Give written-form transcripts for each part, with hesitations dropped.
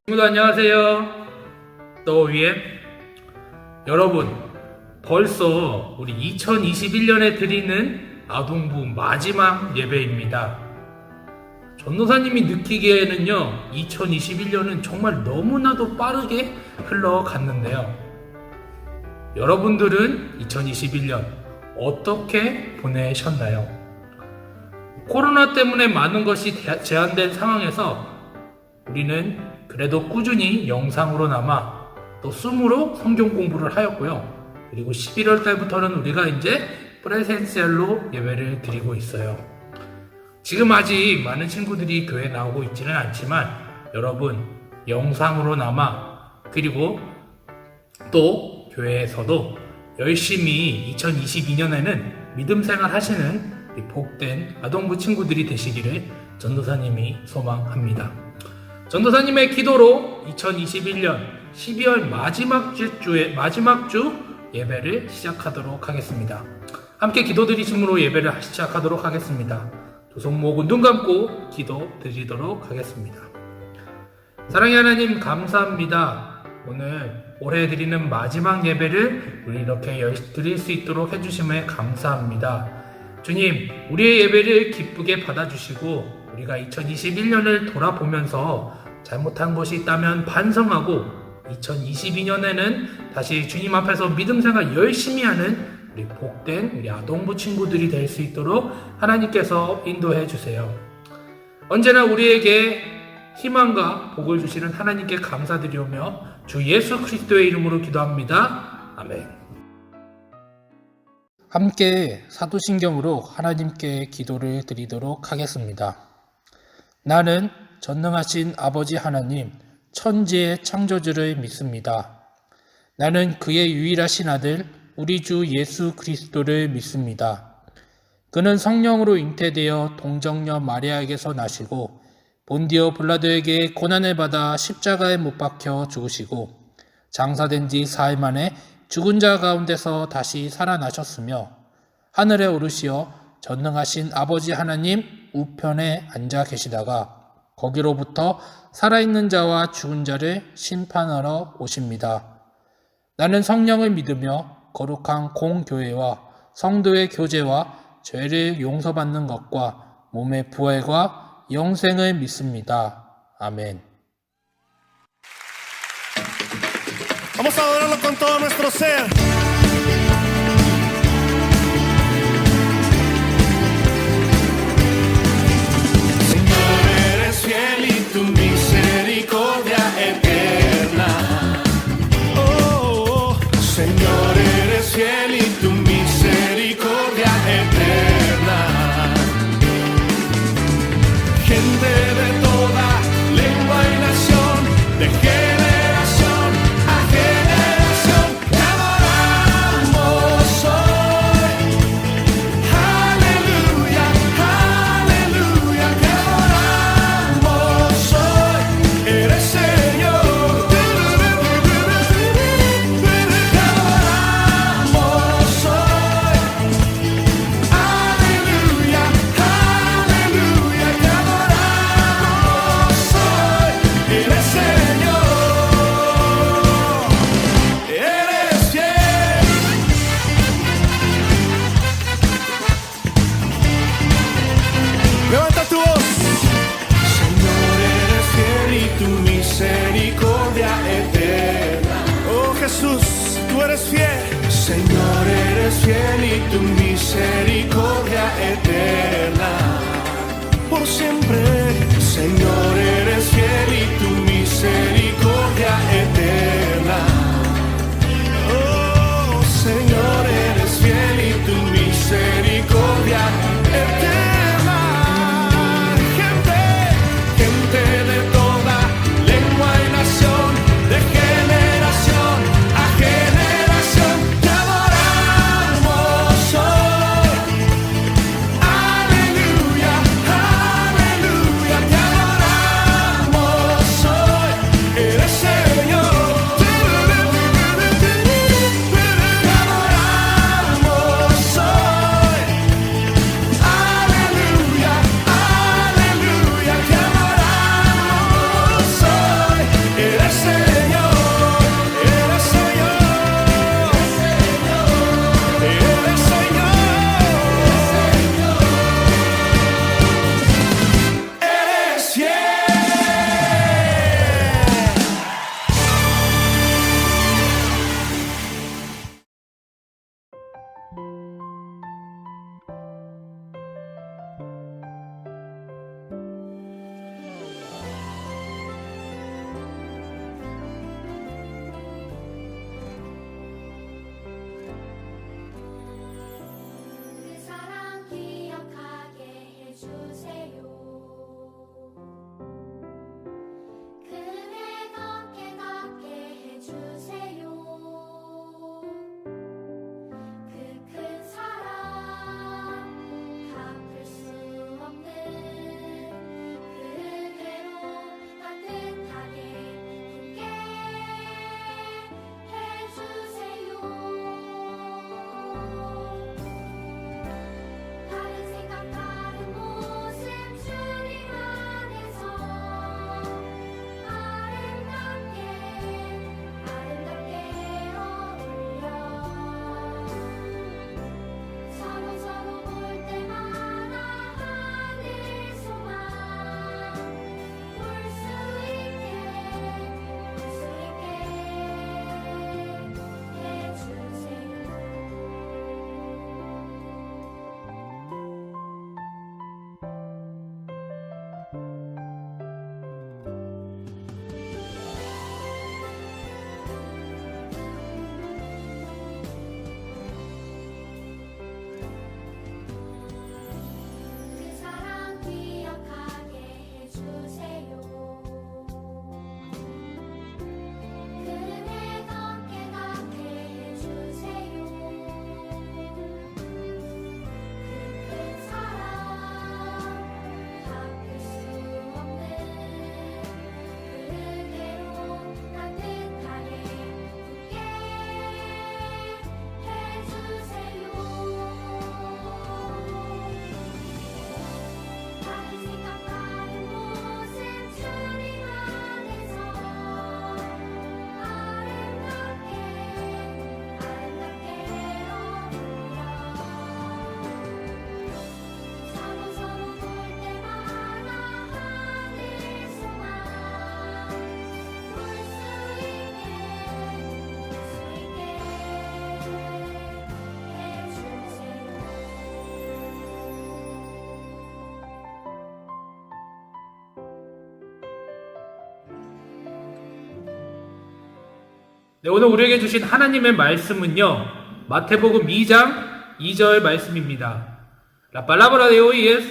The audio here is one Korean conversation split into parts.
친구들 안녕하세요. 또위에 여러분, 벌써 우리 2021년에 드리는 아동부 마지막 예배입니다. 전도사님이 느끼기에는요, 2021년은 정말 너무나도 빠르게 흘러갔는데요. 여러분들은 2021년 어떻게 보내셨나요? 코로나 때문에 많은 것이 제한된 상황에서 우리는 그래도 꾸준히 영상으로나마 또 줌으로 성경 공부를 하였고요. 그리고 11월 달부터는 우리가 이제 프레센셜로 예배를 드리고 있어요. 지금 아직 많은 친구들이 교회에 나오고 있지는 않지만 여러분, 영상으로나마 그리고 또 교회에서도 열심히 2022년에는 믿음 생활 하시는 복된 아동부 친구들이 되시기를 전도사님이 소망합니다. 전도사님의 기도로 2021년 12월 마지막 주 예배를 시작하도록 하겠습니다. 함께 기도드리심으로 예배를 시작하도록 하겠습니다. 두 손 모으고 눈 감고 기도 드리도록 하겠습니다. 사랑의 하나님, 감사합니다. 오늘 올해 드리는 마지막 예배를 우리 이렇게 드릴 수 있도록 해주심에 감사합니다. 주님, 우리의 예배를 기쁘게 받아주시고 우리가 2021년을 돌아보면서 잘못한 것이 있다면 반성하고 2022년에는 다시 주님 앞에서 믿음 생활 열심히 하는 우리 복된 우리 아동부 친구들이 될 수 있도록 하나님께서 인도해 주세요. 언제나 우리에게 희망과 복을 주시는 하나님께 감사드리오며 주 예수 그리스도의 이름으로 기도합니다. 아멘. 함께 사도신경으로 하나님께 기도를 드리도록 하겠습니다. 나는 전능하신 아버지 하나님, 천지의 창조주를 믿습니다. 나는 그의 유일하신 아들, 우리 주 예수 그리스도를 믿습니다. 그는 성령으로 잉태되어 동정녀 마리아에게서 나시고 본디오 빌라도에게 고난을 받아 십자가에 못 박혀 죽으시고 장사된 지 4일 만에 죽은 자 가운데서 다시 살아나셨으며 하늘에 오르시어 전능하신 아버지 하나님 우편에 앉아 계시다가 거기로부터 살아있는 자와 죽은 자를 심판하러 오십니다. 나는 성령을 믿으며 거룩한 공교회와 성도의 교제와 죄를 용서받는 것과 몸의 부활과 영생을 믿습니다. 아멘. Vamos a adorarlo con todo nuestro ser. Fiel y tu misericordia eterna. Oh, Señor, eres fiel y tu misericordia eterna. Gente de toda lengua y nación, de generación a generación, te adoramos hoy. Aleluya, aleluya, te adoramos. Eres Señor, te adoramos hoy. Aleluya, aleluya, te adoramos hoy. Eres Señor, eres fiel. Levanta tu voz. Señor, eres fiel y tu misericordia eterna. Oh Jesús, tú eres fiel. Señor, eres fiel y tu misericordia eterna. Por siempre. Señor, eres fiel y tu misericordia eterna. Oh Señor, eres fiel y tu misericordia eterna. Gente de toda lengua y nación, de generación a generación, te adoramos 네, 오늘 우리에게 주신 하나님의 말씀은요, 마태복음 2장 2절 말씀입니다. La palabra de hoy es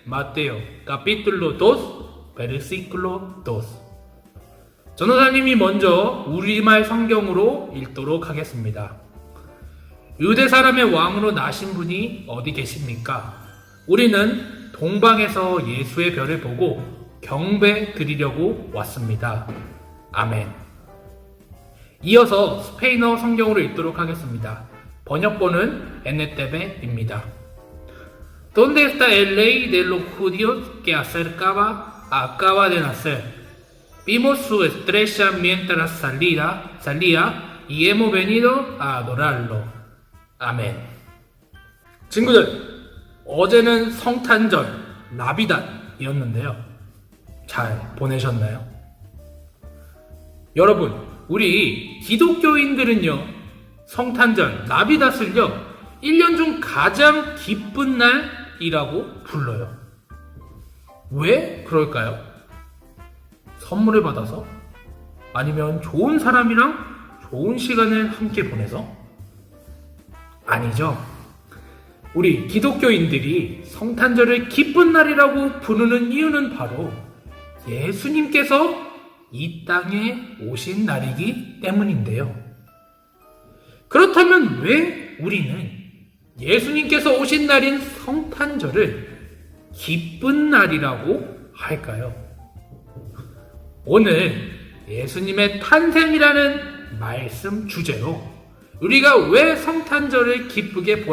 Mateo, capítulo 2, versículo 2. 전도사님이 먼저 우리말 성경으로 읽도록 하겠습니다. 유대 사람의 왕으로 나신 분이 어디 계십니까? 우리는 동방에서 예수의 별을 보고 경배 드리려고 왔습니다. 아멘. 이어서 스페인어 성경으로 읽도록 하겠습니다. 번역본은 NTV입니다. ¿Dónde está el rey de los judíos que acaba de nacer? Vimos su estrella mientras salía y hemos venido a adorarlo. 아멘. 친구들, 어제는 성탄절, 나비닷이었는데요. 잘 보내셨나요? 여러분, 우리 기독교인들은요, 성탄절, 나비닷을요, 1년 중 가장 기쁜 날이라고 불러요. 왜 그럴까요? 선물을 받아서? 아니면 좋은 사람이랑 좋은 시간을 함께 보내서? 아니죠. 우리 기독교인들이 성탄절을 기쁜 날이라고 부르는 이유는 바로 예수님께서 이 땅에 오신 날이기 때문인데요. 그렇다면 왜 우리는 예수님께서 오신 날인 성탄절을 기쁜 날이라고 할까요? 오늘 예수님의 탄생이라는 말씀 주제로 우리가 왜 성탄절을 기쁘게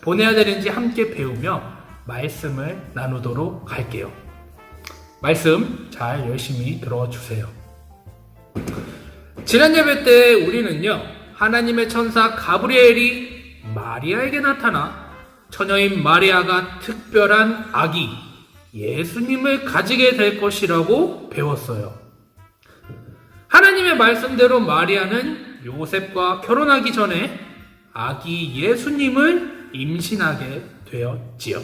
보내야 되는지 함께 배우며 말씀을 나누도록 할게요. 말씀 잘 열심히 들어주세요. 지난 예배 때 우리는요, 하나님의 천사 가브리엘이 마리아에게 나타나 처녀인 마리아가 특별한 아기 예수님을 가지게 될 것이라고 배웠어요. 하나님의 말씀대로 마리아는 요셉과 결혼하기 전에 아기 예수님을 임신하게 되었지요.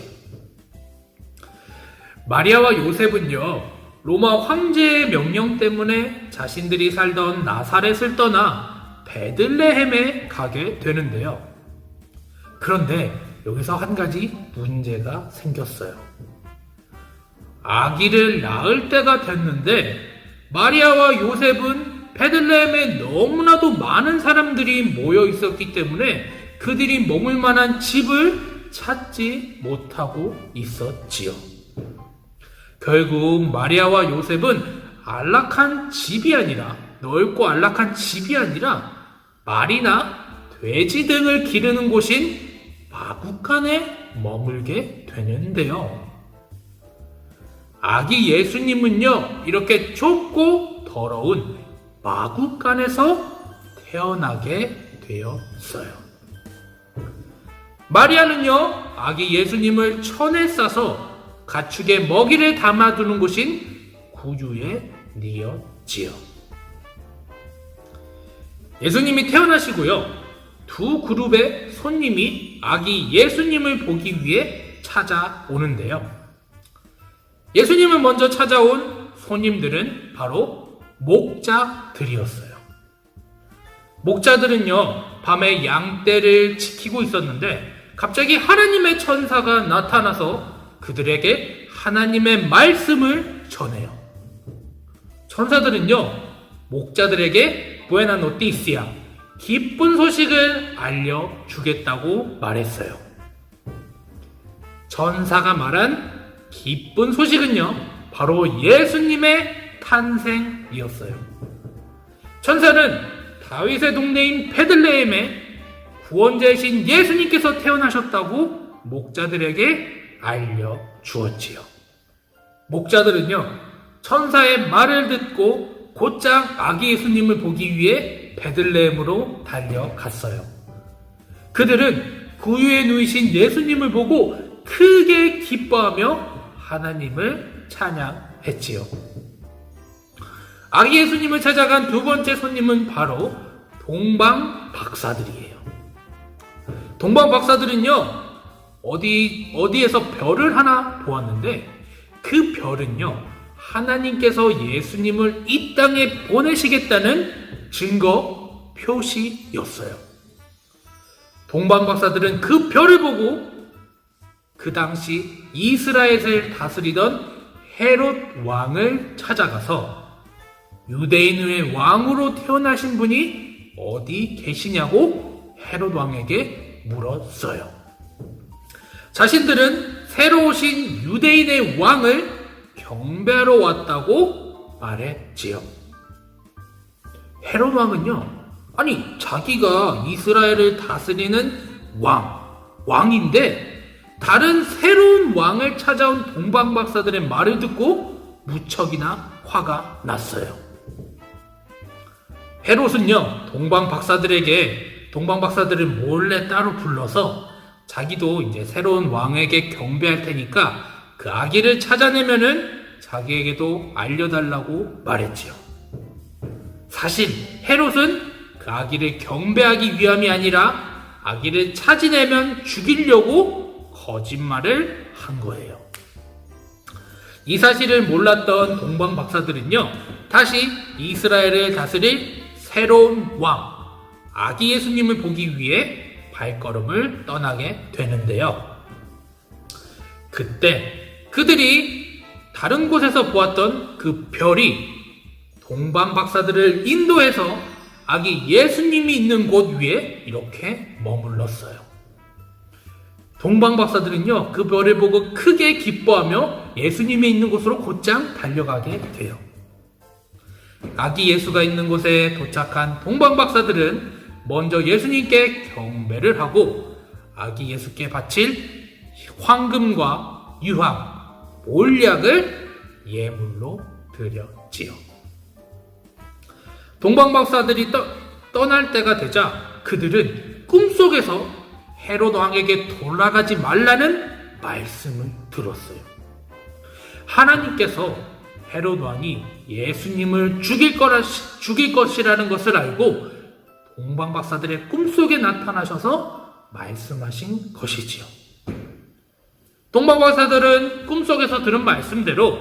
마리아와 요셉은요, 로마 황제의 명령 때문에 자신들이 살던 나사렛을 떠나 베들레헴에 가게 되는데요. 그런데 여기서 한 가지 문제가 생겼어요. 아기를 낳을 때가 됐는데 마리아와 요셉은 베들레헴에 너무나도 많은 사람들이 모여 있었기 때문에 그들이 머물 만한 집을 찾지 못하고 있었지요. 결국 마리아와 요셉은 넓고 안락한 집이 아니라 말이나 돼지 등을 기르는 곳인 마구간에 머물게 되는데요. 아기 예수님은요, 이렇게 좁고 더러운 마구간에서 태어나게 되었어요. 마리아는요, 아기 예수님을 천에 싸서 가축의 먹이를 담아두는 곳인 구유에 뉘었지요. 예수님이 태어나시고요, 두 그룹의 손님이 아기 예수님을 보기 위해 찾아오는데요. 예수님을 먼저 찾아온 손님들은 바로 목자들이었어요. 목자들은요, 밤에 양떼를 지키고 있었는데 갑자기 하나님의 천사가 나타나서 그들에게 하나님의 말씀을 전해요. 천사들은요, 목자들에게 부에나 노티시아, 기쁜 소식을 알려주겠다고 말했어요. 천사가 말한 기쁜 소식은요, 바로 예수님의 탄생이었어요. 천사는 다윗의 동네인 베들레헴에 구원자이신 예수님께서 태어나셨다고 목자들에게 알려주었지요. 목자들은요, 천사의 말을 듣고 곧장 아기 예수님을 보기 위해 베들레헴으로 달려갔어요. 그들은 구유에 누이신 예수님을 보고 크게 기뻐하며 하나님을 찬양했지요. 아기 예수님을 찾아간 두 번째 손님은 바로 동방 박사들이에요. 동방 박사들은요, 어디에서 별을 하나 보았는데 그 별은요, 하나님께서 예수님을 이 땅에 보내시겠다는 증거 표시였어요. 동방박사들은 그 별을 보고 그 당시 이스라엘을 다스리던 헤롯 왕을 찾아가서 유대인의 왕으로 태어나신 분이 어디 계시냐고 헤롯 왕에게 물었어요. 자신들은 새로 오신 유대인의 왕을 경배하러 왔다고 말했지요. 헤롯 왕은요, 아니 자기가 이스라엘을 다스리는 왕인데 다른 새로운 왕을 찾아온 동방박사들의 말을 듣고 무척이나 화가 났어요. 헤롯은요, 동방박사들을 몰래 따로 불러서 자기도 이제 새로운 왕에게 경배할 테니까 그 아기를 찾아내면은 자기에게도 알려달라고 말했지요. 사실 헤롯은 그 아기를 경배하기 위함이 아니라 아기를 찾아내면 죽이려고 거짓말을 한 거예요. 이 사실을 몰랐던 동방박사들은요, 다시 이스라엘을 다스릴 새로운 왕, 아기 예수님을 보기 위해 발걸음을 떠나게 되는데요. 그때 그들이 다른 곳에서 보았던 그 별이 동방박사들을 인도해서 아기 예수님이 있는 곳 위에 이렇게 머물렀어요. 동방박사들은요, 그 별을 보고 크게 기뻐하며 예수님이 있는 곳으로 곧장 달려가게 돼요. 아기 예수가 있는 곳에 도착한 동방박사들은 먼저 예수님께 경배를 하고 아기 예수께 바칠 황금과 유황, 몰약을 예물로 드렸지요. 동방박사들이 떠날 때가 되자 그들은 꿈속에서 헤롯 왕에게 돌아가지 말라는 말씀을 들었어요. 하나님께서 헤롯 왕이 예수님을 죽일 것이라는 것을 알고 동방박사들의 꿈속에 나타나셔서 말씀하신 것이지요. 동방박사들은 꿈속에서 들은 말씀대로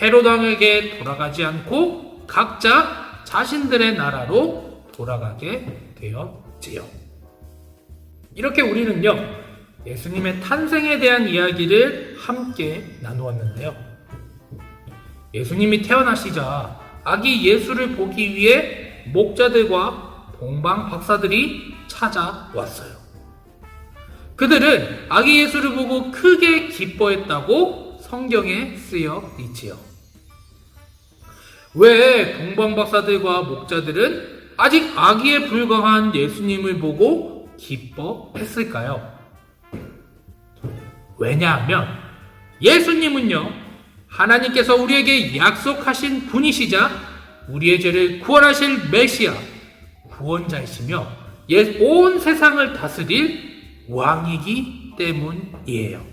헤롯 왕에게 돌아가지 않고 각자 자신들의 나라로 돌아가게 되었지요. 이렇게 우리는요, 예수님의 탄생에 대한 이야기를 함께 나누었는데요. 예수님이 태어나시자 아기 예수를 보기 위해 목자들과 동방 박사들이 찾아왔어요. 그들은 아기 예수를 보고 크게 기뻐했다고 성경에 쓰여 있지요. 왜 동방 박사들과 목자들은 아직 아기에 불과한 예수님을 보고 기뻐했을까요? 왜냐하면 예수님은요, 하나님께서 우리에게 약속하신 분이시자 우리의 죄를 구원하실 메시아, 구원자이시며 온 세상을 다스릴 왕이기 때문이에요.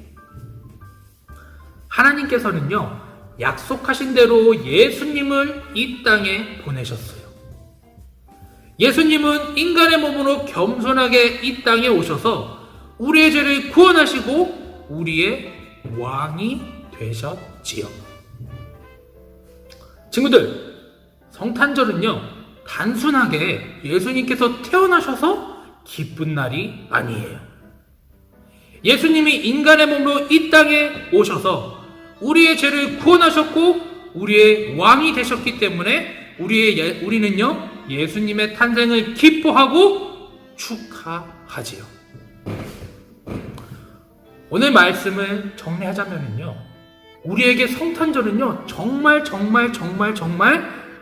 하나님께서는요, 약속하신 대로 예수님을 이 땅에 보내셨어요. 예수님은 인간의 몸으로 겸손하게 이 땅에 오셔서 우리의 죄를 구원하시고 우리의 왕이 되셨지요. 친구들, 성탄절은요, 단순하게 예수님께서 태어나셔서 기쁜 날이 아니에요. 예수님이 인간의 몸으로 이 땅에 오셔서 우리의 죄를 구원하셨고 우리의 왕이 되셨기 때문에 우리는요, 예수님의 탄생을 기뻐하고 축하하지요. 오늘 말씀을 정리하자면요, 우리에게 성탄절은요, 정말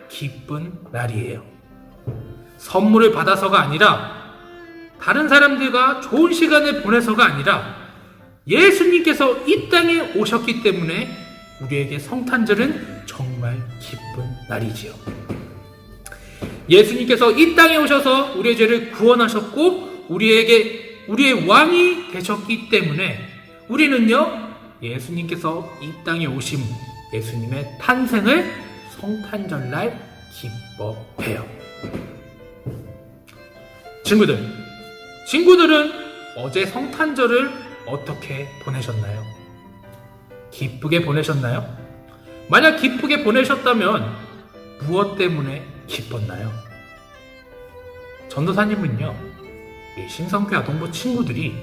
기쁜 날이에요. 선물을 받아서가 아니라, 다른 사람들과 좋은 시간을 보내서가 아니라, 예수님께서 이 땅에 오셨기 때문에 우리에게 성탄절은 정말 기쁜 날이지요. 예수님께서 이 땅에 오셔서 우리의 죄를 구원하셨고 우리의 왕이 되셨기 때문에 우리는요, 예수님께서 이 땅에 오심, 예수님의 탄생을 성탄절날 기뻐해요. 친구들은 어제 성탄절을 어떻게 보내셨나요? 기쁘게 보내셨나요? 만약 기쁘게 보내셨다면 무엇 때문에 기뻤나요? 전도사님은요, 우리 신성교 아동부 친구들이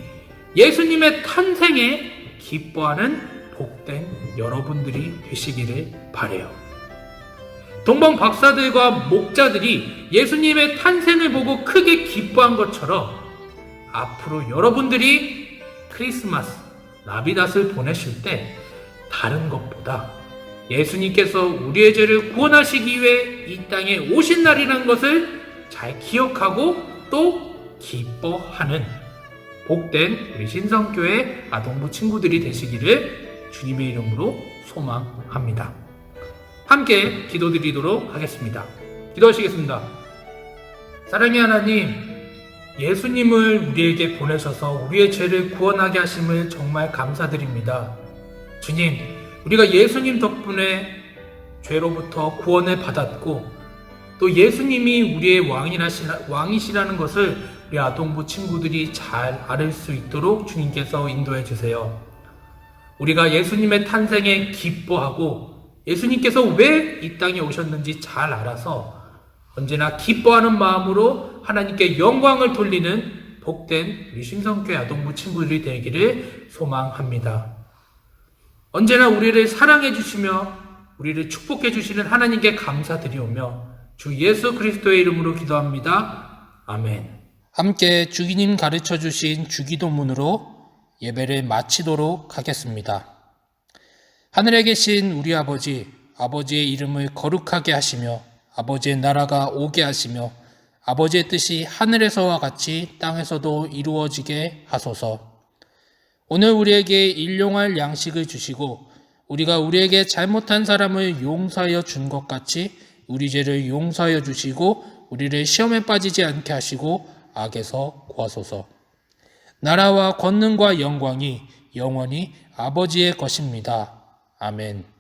예수님의 탄생에 기뻐하는 복된 여러분들이 되시기를 바라요. 동방 박사들과 목자들이 예수님의 탄생을 보고 크게 기뻐한 것처럼 앞으로 여러분들이 크리스마스, 나비닷을 보내실 때 다른 것보다 예수님께서 우리의 죄를 구원하시기 위해 이 땅에 오신 날이라는 것을 잘 기억하고 또 기뻐하는 복된 우리 신성교회 아동부 친구들이 되시기를 주님의 이름으로 소망합니다. 함께 기도드리도록 하겠습니다. 기도하시겠습니다. 사랑의 하나님, 예수님을 우리에게 보내셔서 우리의 죄를 구원하게 하심을 정말 감사드립니다. 주님, 우리가 예수님 덕분에 죄로부터 구원을 받았고 또 예수님이 우리의 왕이시라는 것을 우리 아동부 친구들이 잘 알을 수 있도록 주님께서 인도해 주세요. 우리가 예수님의 탄생에 기뻐하고 예수님께서 왜 이 땅에 오셨는지 잘 알아서 언제나 기뻐하는 마음으로 하나님께 영광을 돌리는 복된 우리 신성교회 아동부 친구들이 되기를 소망합니다. 언제나 우리를 사랑해 주시며 우리를 축복해 주시는 하나님께 감사드리오며 주 예수 그리스도의 이름으로 기도합니다. 아멘. 함께 주기님 가르쳐 주신 주기도문으로 예배를 마치도록 하겠습니다. 하늘에 계신 우리 아버지, 아버지의 이름을 거룩하게 하시며 아버지의 나라가 오게 하시며 아버지의 뜻이 하늘에서와 같이 땅에서도 이루어지게 하소서. 오늘 우리에게 일용할 양식을 주시고 우리가 우리에게 잘못한 사람을 용서하여 준 것 같이 우리 죄를 용서하여 주시고 우리를 시험에 빠지지 않게 하시고 악에서 구하소서. 나라와 권능과 영광이 영원히 아버지의 것입니다. 아멘.